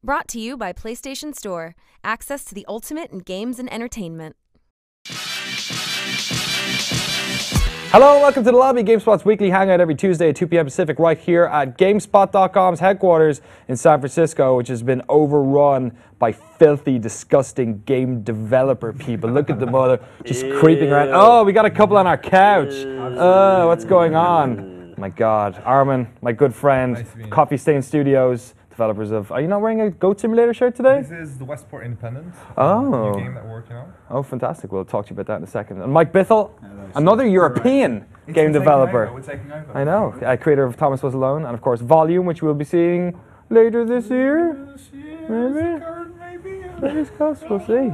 Brought to you by PlayStation Store. Access to the ultimate in games and entertainment. Hello and welcome to The Lobby, GameSpot's weekly hangout every Tuesday at 2 p.m. Pacific right here at GameSpot.com's headquarters in San Francisco, which has been overrun by filthy, disgusting game developer people. Look at the mother just creeping around. Oh, we got a couple on our couch. Oh, what's going on? My God. Armin, my good friend, nice Coffee Stain Studios. Developers of. Are you not wearing a Goat Simulator shirt today? This is the Westport Independent. Oh. New game that we're working on. Oh, fantastic. We'll talk to you about that in a second. And Mike Bithell, another European game developer. We're taking over. I know. Creator of Thomas Was Alone, and of course Volume, which we'll be seeing later this year. Maybe. We'll see.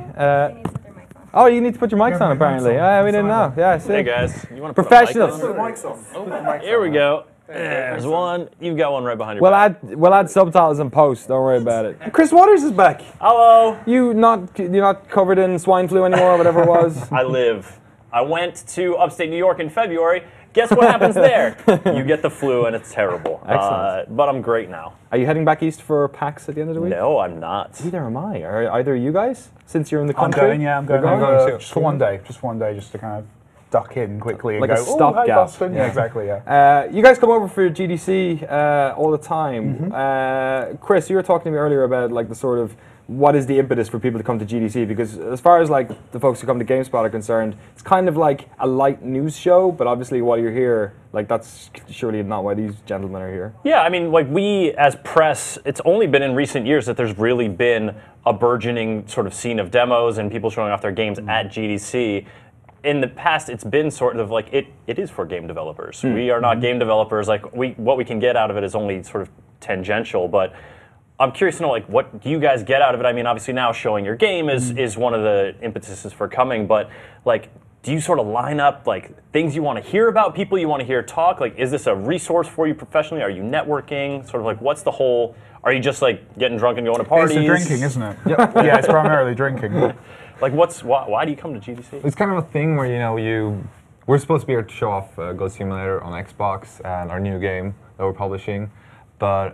Oh, you need to put your mics on apparently. We didn't know. Yeah, see. Hey guys, you want to professionals. Put the mics on. Oh, here we go. There's one. You've got one right behind you. We'll add subtitles in post. Don't worry about it. Chris Waters is back. Hello. You're not covered in swine flu anymore, or whatever it was. I went to upstate New York in February. Guess what happens there? You get the flu and it's terrible. Excellent. But I'm great now. Are you heading back east for PAX at the end of the week? No, I'm not. Neither am I. Are either of you guys? Since you're in the country? I'm going just for one day, just to kind of duck in quickly and like go, a stopgap. Hey, Boston. Yeah, exactly, yeah. You guys come over for GDC all the time. Mm-hmm. Chris, you were talking to me earlier about like the sort of what is the impetus for people to come to GDC, because as far as like the folks who come to GameSpot are concerned, it's kind of like a light news show, but obviously while you're here, like that's surely not why these gentlemen are here. Yeah, I mean, like we as press, it's only been in recent years that there's really been a burgeoning sort of scene of demos and people showing off their games at GDC. In the past, it's been sort of like it is for game developers. We are not game developers. Like what we can get out of it is only sort of tangential. But I'm curious to know, like, what do you guys get out of it? I mean, obviously now showing your game is one of the impetuses for coming. But like, do you sort of line up like things you want to hear about, people you want to hear talk? Like, is this a resource for you professionally? Are you networking? Sort of like, what's the whole? Are you just like getting drunk and going to parties? It's the drinking, isn't it? Yep. Yeah, it's primarily drinking. Like, why do you come to GDC? It's kind of a thing where, we're supposed to be here to show off Goat Simulator on Xbox and our new game that we're publishing, but,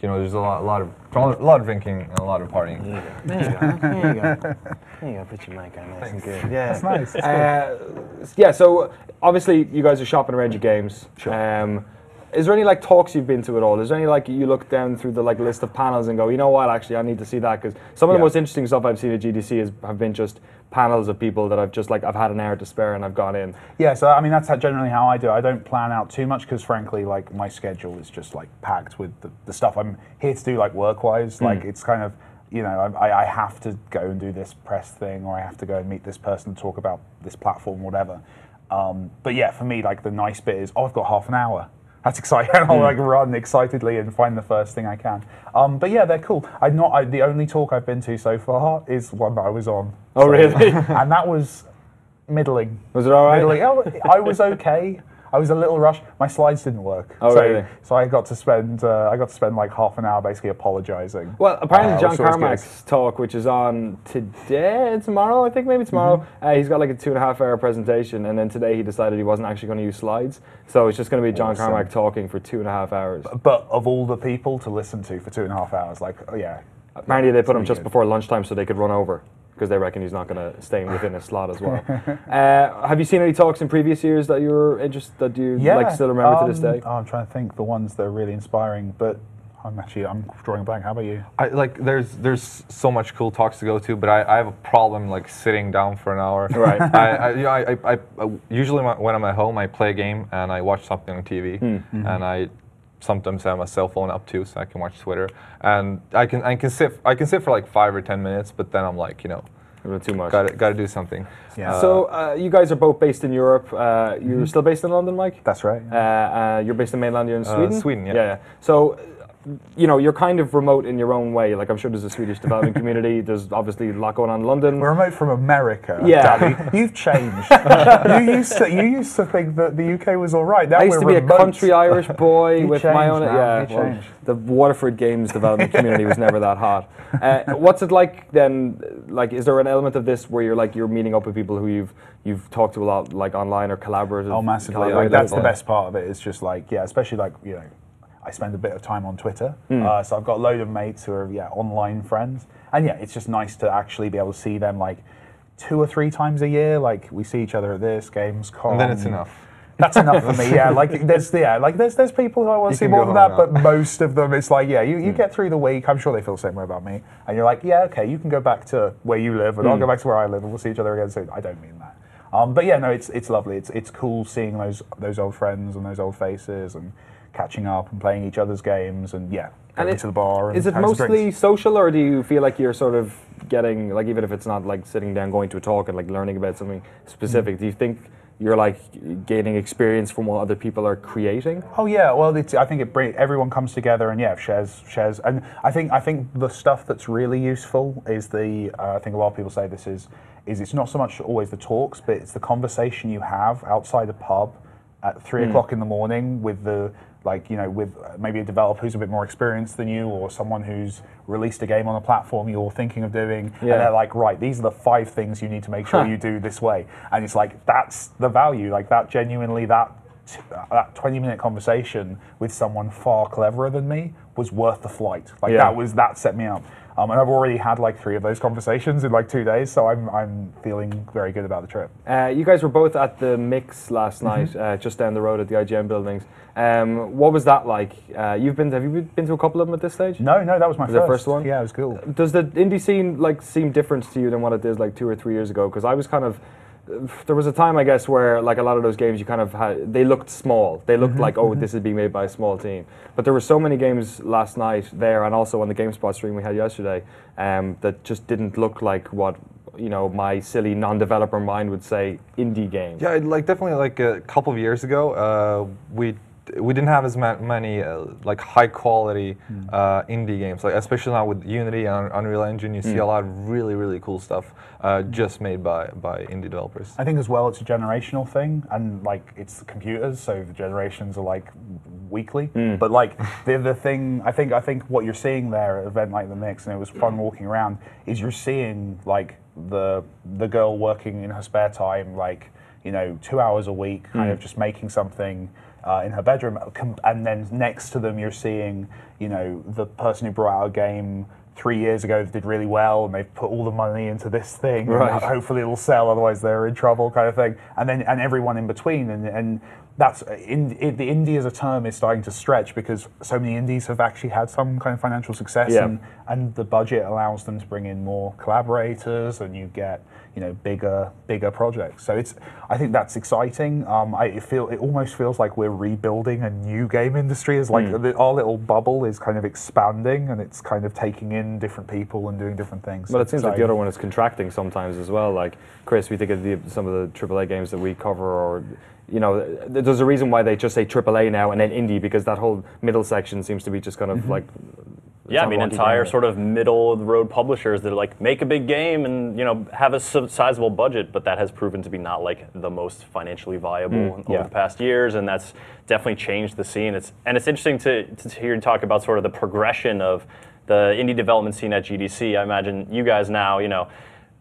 there's a lot of drinking and a lot of partying. There you go. There you go. Put your mic on. Nice and good. Yeah. That's nice. Yeah, so obviously you guys are shopping around your games. Sure. Is there any like talks you've been to at all? Is there any like you look down through the like list of panels and go, you know what, actually I need to see that, because some of the most interesting stuff I've seen at GDC have been just panels of people that I've had an hour to spare and I've gone in. Yeah, so I mean that's generally how I do it. I don't plan out too much because frankly like my schedule is just like packed with the stuff I'm here to do, like work-wise. Like it's kind of, I have to go and do this press thing, or I have to go and meet this person to talk about this platform, whatever. But yeah, for me, like the nice bit is, I've got half an hour. That's exciting. I'll like run excitedly and find the first thing I can. But yeah, they're cool. The only talk I've been to so far is one that I was on. Oh, really? And that was middling. Was it all right? Middling. I was okay. I was a little rushed. My slides didn't work. Oh, really? So I got to spend like half an hour basically apologizing. Well, apparently John Carmack's talk, which is on tomorrow, I think maybe tomorrow, he's got like a 2.5 hour presentation, and then today he decided he wasn't actually going to use slides. So it's just going to be John Carmack talking for 2.5 hours. But of all the people to listen to for 2.5 hours, like, yeah. Apparently they put him just before lunchtime so they could run over, because they reckon he's not going to stay within a slot as well. Have you seen any talks in previous years that you were interested, that you like still remember to this day? I'm trying to think the ones that are really inspiring, but I'm drawing a blank. How about you? There's so much cool talks to go to, but I have a problem like sitting down for an hour. Right. I usually when I'm at home, I play a game and I watch something on TV, and I sometimes have my cell phone up too, so I can watch Twitter, and I can sit for like 5 or 10 minutes, but then I'm like, too much. Got to do something. Yeah. So you guys are both based in Europe. You're still based in London, Mike? That's right. You're based in mainland. You're in Sweden. Sweden, yeah. Yeah. So you're kind of remote in your own way. Like, I'm sure there's a Swedish development community. There's obviously a lot going on in London. We're remote from America, yeah. Daddy. You've changed. you used to think that the UK was all right. Now I used to be remote. a country Irish boy with my own. Yeah, the Waterford Games development community was never that hot. What's it like then? Like, is there an element of this where you're meeting up with people who you've talked to a lot, like online or collaborative? Oh, massively. Like, that's the best part of it. It's just like, yeah, especially like I spend a bit of time on Twitter. So I've got a load of mates who are online friends, and it's just nice to actually be able to see them like 2 or 3 times a year. Like we see each other at this Gamescom. And then it's enough. That's enough for me. Yeah, like there's people who I want to see more than that, but most of them it's like you get through the week. I'm sure they feel the same way about me, and you're like okay, you can go back to where you live, and I'll go back to where I live, and we'll see each other again soon. I don't mean that. But no, it's lovely. It's cool seeing those old friends and those old faces and catching up and playing each other's games and going to the bar. And is it mostly social, or do you feel like you're sort of getting like even if it's not like sitting down going to a talk and like learning about something specific? Do you think you're like gaining experience from what other people are creating? Oh yeah, well, I think everyone comes together and shares, and I think the stuff that's really useful is I think a lot of people say this is it's not so much always the talks, but it's the conversation you have outside a pub at 3 o'clock in the morning with with maybe a developer who's a bit more experienced than you, or someone who's released a game on a platform you're thinking of doing, and they're like, right, these are the 5 things you need to make sure you do this way. And it's like, that's the value, like that genuinely, that 20-minute conversation with someone far cleverer than me was worth the flight. Like that set me up. And I've already had like 3 of those conversations in like 2 days, so I'm feeling very good about the trip. You guys were both at the Mix last night, just down the road at the IGN buildings. What was that like? Have you been to a couple of them at this stage? No, that was my first one. Yeah, it was cool. Does the indie scene like seem different to you than what it did like 2 or 3 years ago? Because I was kind of. There was a time, I guess, where like a lot of those games you kind of had, they looked small. They looked like, this is being made by a small team. But there were so many games last night there, and also on the GameSpot stream we had yesterday, that just didn't look like what my silly non-developer mind would say indie game. Yeah, definitely like a couple of years ago, we didn't have as many like high quality indie games, like especially now with Unity and Unreal Engine. You see a lot of really cool stuff just made by indie developers. I think as well it's a generational thing, and like it's the computers, so the generations are like weekly. But like the thing, I think what you're seeing there at an event like the Mix, and it was fun walking around, is you're seeing like the girl working in her spare time, like 2 hours a week, kind of just making something in her bedroom, and then next to them you're seeing, the person who brought out a game 3 years ago that did really well, and they've put all the money into this thing, and hopefully it'll sell, otherwise they're in trouble, kind of thing. And then everyone in between, and that's the indie as a term is starting to stretch because so many indies have actually had some kind of financial success, and the budget allows them to bring in more collaborators, and you get bigger projects. So I think that's exciting. It almost feels like we're rebuilding a new game industry. As like our little bubble is kind of expanding, and it's kind of taking in different people and doing different things. But it seems like the other one is contracting sometimes as well. Like Chris, we think of some of the AAA games that we cover, or there's a reason why they just say AAA now and then indie, because that whole middle section seems to be just kind of like. Yeah, I mean, entire sort of middle-of-the-road publishers that like make a big game and have a sizable budget, but that has proven to be not like the most financially viable over the past years, and that's definitely changed the scene. It's interesting to hear you talk about sort of the progression of the indie development scene at GDC. I imagine you guys now,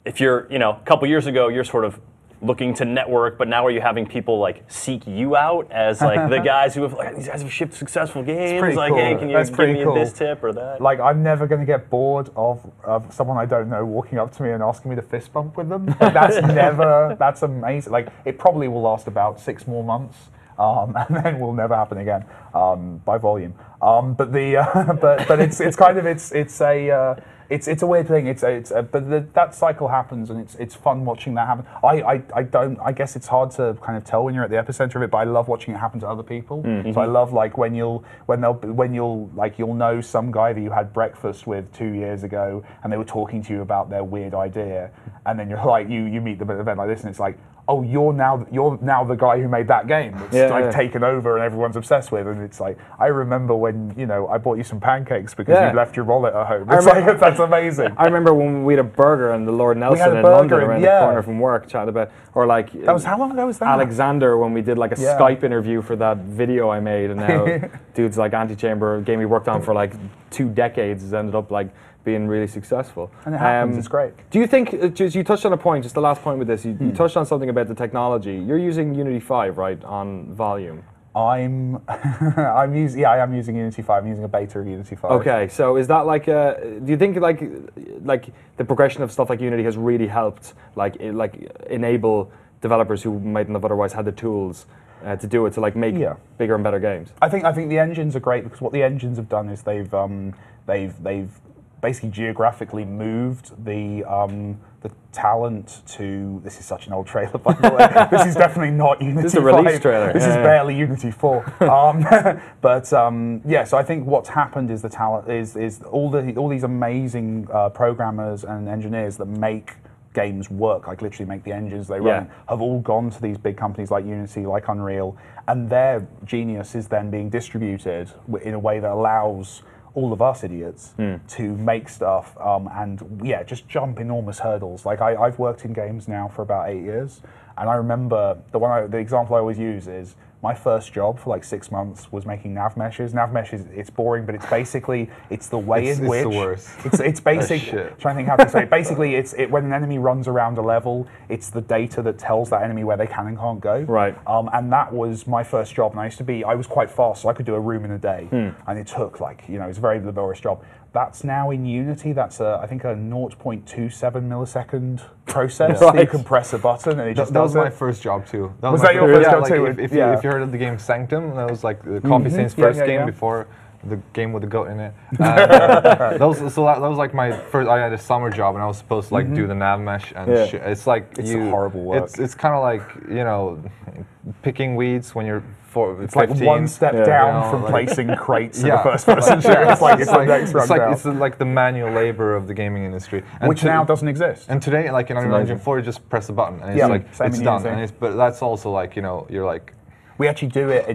if you're a couple years ago, you're sort of looking to network, but now are you having people like seek you out as like the guys who have like, these guys have shipped successful games? Like, cool. Hey, can you give me this tip or that? Like, I'm never going to get bored of someone I don't know walking up to me and asking me to fist bump with them. That's amazing. Like, it probably will last about 6 more months. And then will never happen again by volume. But it's a weird thing. But that cycle happens, and it's fun watching that happen. I guess it's hard to kind of tell when you're at the epicenter of it, but I love watching it happen to other people. So I love like when you'll know some guy that you had breakfast with 2 years ago, and they were talking to you about their weird idea, and then you're like you meet them at an event like this, and it's like, oh, you're now the guy who made that game that's taken over and everyone's obsessed with, and it's like, I remember when I bought you some pancakes because you left your wallet at home. That's amazing. I remember when we had a burger in the Lord Nelson in London around the corner from work, chatting about, or like that was how long ago was that? Alexander, when we did like a Skype interview for that video I made, and now dude's like Antichamber, a game we worked on for like 2 decades, has ended up like being really successful. And it happens, it's great. Do you think, you touched on a point, just the last point with this, you touched on something about the technology. You're using Unity 5, right, on volume? I'm I am using Unity 5. I'm using a beta of Unity 5. Okay, so is that like do you think like the progression of stuff like Unity has really helped like enable developers who might not have otherwise had the tools to do it, to like make bigger and better games? I think the engines are great because what the engines have done is they've basically geographically moved the talent to. This is such an old trailer, by the way. This is definitely not Unity 5. This is a release trailer. This is barely Unity 4. But yeah, so I think what's happened is the talent is all these amazing programmers and engineers that make games work, like literally make the engines they run, have all gone to these big companies like Unity, like Unreal, and their genius is then being distributed in a way that allows all of us idiots to make stuff and just jump enormous hurdles. Like I've worked in games now for about 8 years, and I remember the example I always use is my first job for like 6 months was making nav meshes. Nav meshes, it's boring, but it's basically the way in which it's the worst. It's basic. Trying to think how to say it. Basically, when an enemy runs around a level, it's the data that tells that enemy where they can and can't go. Right. And that was my first job, and I was quite fast, so I could do a room in a day, and it took it was a very laborious job. That's now in Unity. That's I think a 0.27 millisecond process. So you can press a button and it just does That was it. my first job too. Was that your first job too? If you heard of the game Sanctum, that was like the Coffee Stain's first game before the game with the goat in it. That was like my first. I had a summer job and I was supposed to like do the nav mesh and shit. It's like it's horrible work. It's kind of like picking weeds when you're. It's like one step down from placing crates in the first-person shooter. It's like the next run down. It's like the manual labor of the gaming industry, which now doesn't exist. And today, like in Unreal Engine 4, you just press a button and it's done. And but that's also like you're like. We actually do it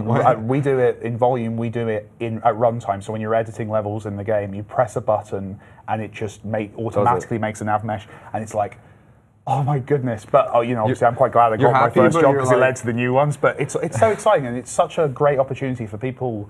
we do it in volume. We do it at runtime. So when you're editing levels in the game, you press a button and it just automatically makes a nav mesh, and it's like. Oh my goodness! But obviously, I'm quite glad I got my first job because it led to the new ones. But it's so exciting, and it's such a great opportunity for people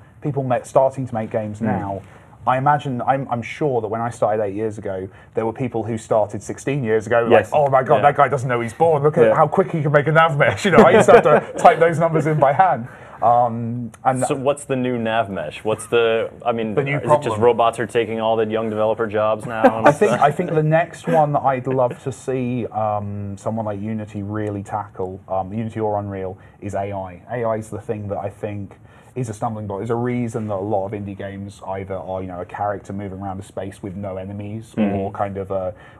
starting to make games now. I imagine, I'm sure that when I started 8 years ago, there were people who started 16 years ago, like, oh my god, that guy doesn't know he's born. Look at how quick he can make a nav mesh. I used to have to type those numbers in by hand. And so what's the new nav mesh? What's the new is it just robots are taking all the young developer jobs now? I think the next one that I'd love to see someone like Unity really tackle, Unity or Unreal, is AI. AI is the thing that I think is a stumbling block. There's a reason that a lot of indie games either are a character moving around a space with no enemies, or kind of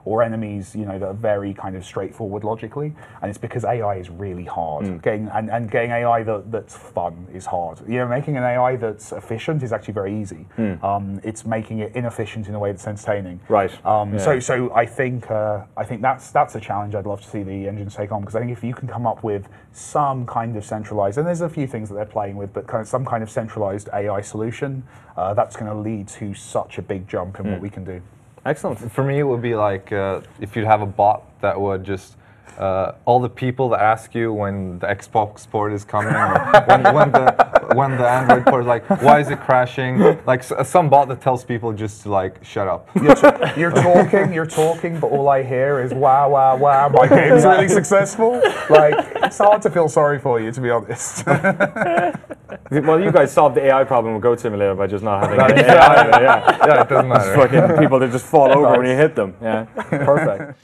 or enemies that are very kind of straightforward logically, and it's because AI is really hard. Getting AI that's fun is hard. Making an AI that's efficient is actually very easy. It's making it inefficient in a way that's entertaining. Right. So I think that's a challenge I'd love to see the engines take on, because I think if you can come up with some kind of centralized, and there's a few things that they're playing with, but kind of some kind of centralized AI solution, that's going to lead to such a big jump in what we can do. Excellent. For me, it would be like if you'd have a bot that would just all the people that ask you when the Xbox port is coming, or when the Android port is like, why is it crashing? Like some bot that tells people just to like shut up. You're talking, but all I hear is wow, wow, wow. My game's really successful. Like it's hard to feel sorry for you, to be honest. Well, you guys solved the AI problem with Goat Simulator by just not having AI. Yeah, it doesn't matter. Fucking people that just fall over when you hit them. Yeah, perfect.